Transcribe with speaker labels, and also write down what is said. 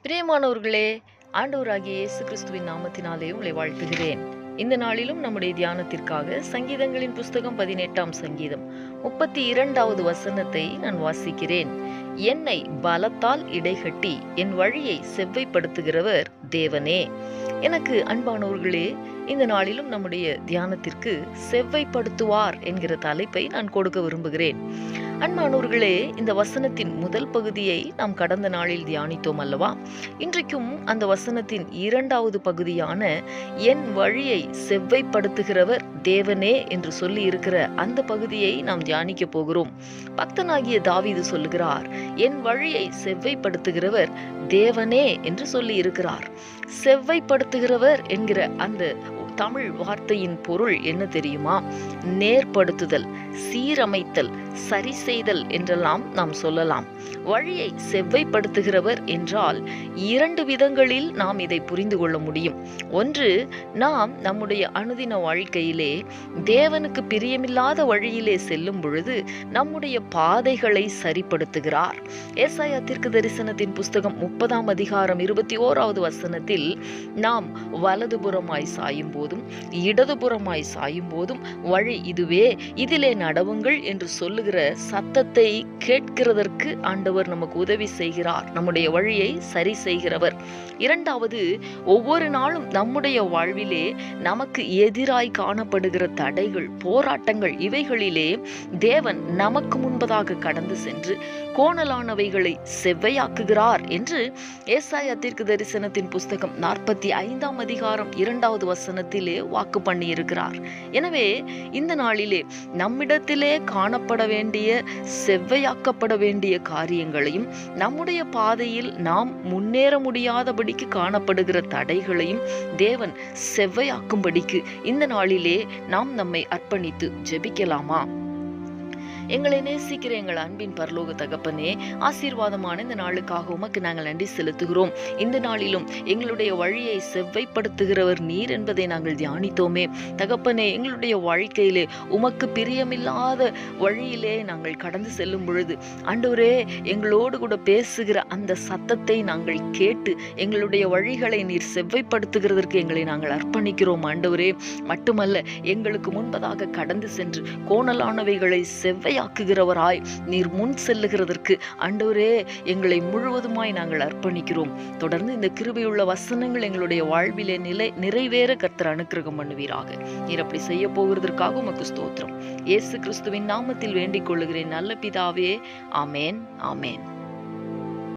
Speaker 1: பிரியமானவர்களே, ஆண்டவராகிய இயேசு கிறிஸ்துவின் நாமத்தினாலே உங்களை வாழ்த்துகிறேன். இந்த நாளிலும் நம்முடைய தியானத்திற்காக சங்கீதங்களின் புஸ்தகம் 18ஆம் சங்கீதம் 32வது வசனத்தை நான் வாசிக்கிறேன். என்னை பலத்தால் இடைகட்டி என் வழியை செவ்வைப்படுத்துகிறவர் தேவனே. எனக்கு அன்பானவர்களே, இந்த நாளிலும் நம்முடைய தியானத்திற்கு செவ்வைப்படுத்துவார் என்கிற தலைப்பை நான் கொடுக்க விரும்புகிறேன். அன்பானவர்களே, இந்த வசனத்தின் முதல் பகுதியை நாம் கடந்த நாளில் தியானித்தோம் அல்லவா? இன்றைக்கும் அந்த வசனத்தின் 2வது பகுதியான என் வழியை செவ்வைப்படுத்துகிறவர் தேவனே என்று சொல்லி இருக்கிற அந்த பகுதியை நாம் தியானிக்க போகிறோம். பக்தனாகிய தாவீது சொல்லுகிறார், என் வழியை செவ்வைப்படுத்துகிறவர் தேவனே என்று சொல்லி இருக்கிறார். செவ்வைப்படுத்துகிறவர் என்கிற அந்த தமிழ் வார்த்தையின் பொருள் என்ன தெரியுமா? நேர்படுத்துதல், சீரமைத்தல், சரி செய்தல் என்றெல்லாம் நாம் சொல்லலாம். வழியை செவ்வைப்படுத்துகிறவர் என்றால் 2 விதங்களில் நாம் இதை புரிந்து கொள்ள முடியும். ஒன்று, நாம் நம்முடைய அனுதின வாழ்க்கையிலே தேவனுக்கு பிரியமில்லாத வழியிலே செல்லும் பொழுது நம்முடைய பாதைகளை சரிப்படுத்துகிறார். ஏசாயா தீர்க்கதரிசனத்தின் புஸ்தகம் 30ஆம் அதிகாரம் 21வது வசனத்தில் நாம் வலதுபுறமாய் சாயும் போதும் இடதுபுறமாய் சாயும் போதும் வழி இதுவே, இதிலே நடவுங்கள் என்று சொல்லுகிற சத்தத்தை கேட்கிறதற்கு ஆண்டவர் நமக்கு உதவி செய்கிறார். நம்முடைய வழியை சரி செய்கிறவர். 2வது, ஒவ்வொரு நாளும் நம்முடைய வாழ்விலே நமக்கு எதிராய் காணப்படுகிற தடைகள், போராட்டங்கள், இவைகளிலே தேவன் நமக்கு முன்பதாக கடந்து சென்று கோணலானவைகளை செவ்வையாக்குகிறார் என்று ஏசாயா தீர்க்கதரிசனத்தின் புஸ்தகம் 45ஆம் அதிகாரம் 2வது வசனத்திலே வாக்கு பண்ணி இருக்கிறார். எனவே இந்த நாளிலே நம்மிடத்திலே காணப்பட வேண்டிய செவ்வையாக்கப்பட வேண்டிய காரியங்களையும், நம்முடைய பாதையில் நாம் முன்னேற முடியாதபடிக்கு காணப்படுகிற தடைகளையும் தேவன் செவ்வையாக்கும்படிக்கு இந்த நாளிலே நாம் நம்மை அர்ப்பணித்து ஜெபிக்கலாமா? எங்களை நேசிக்கிற எங்கள் அன்பின் பரலோக தகப்பனே, ஆசீர்வாதமான இந்த நாளுக்காக உமக்கு நாங்கள் நன்றி செலுத்துகிறோம். இந்த நாளிலும் எங்களுடைய வழியை செவ்வைப்படுத்துகிறவர் நீர் என்பதை நாங்கள் தியானித்தோமே. தகப்பனே, எங்களுடைய வாழ்க்கையிலே உமக்கு பிரியமில்லாத வழியிலே நாங்கள் கடந்து செல்லும் பொழுது ஆண்டவரே, எங்களோடு கூட பேசுகிற அந்த சத்தத்தை நாங்கள் கேட்டு எங்களுடைய வழிகளை நீர் செவ்வைப்படுத்துகிறதற்கு எங்களை நாங்கள் அர்ப்பணிக்கிறோம் ஆண்டவரே. மட்டுமல்ல, எங்களுக்கு முன்பதாக கடந்து சென்று கோணலானவைகளை செவ்வையாக்குகிறவராய் நீர் முன் செல்லுகிறதற்கு ஆண்டவரே எங்களை முழுவதுமாய் நாங்கள் அர்ப்பணிக்கிறோம். தொடர்ந்து இந்த கிருபையுள்ள வசனங்கள் எங்களுடைய வாழ்விலே நிறைவேற கர்த்தர் அனுக்கிரகம் பண்ணுவீராக. நீர் அப்படி செய்ய போகிறதற்காக உமக்கு ஸ்தோத்திரம். இயேசு கிறிஸ்துவின் நாமத்தில் வேண்டிக் கொள்ளுகிறேன் நல்ல பிதாவே. ஆமேன், ஆமேன்.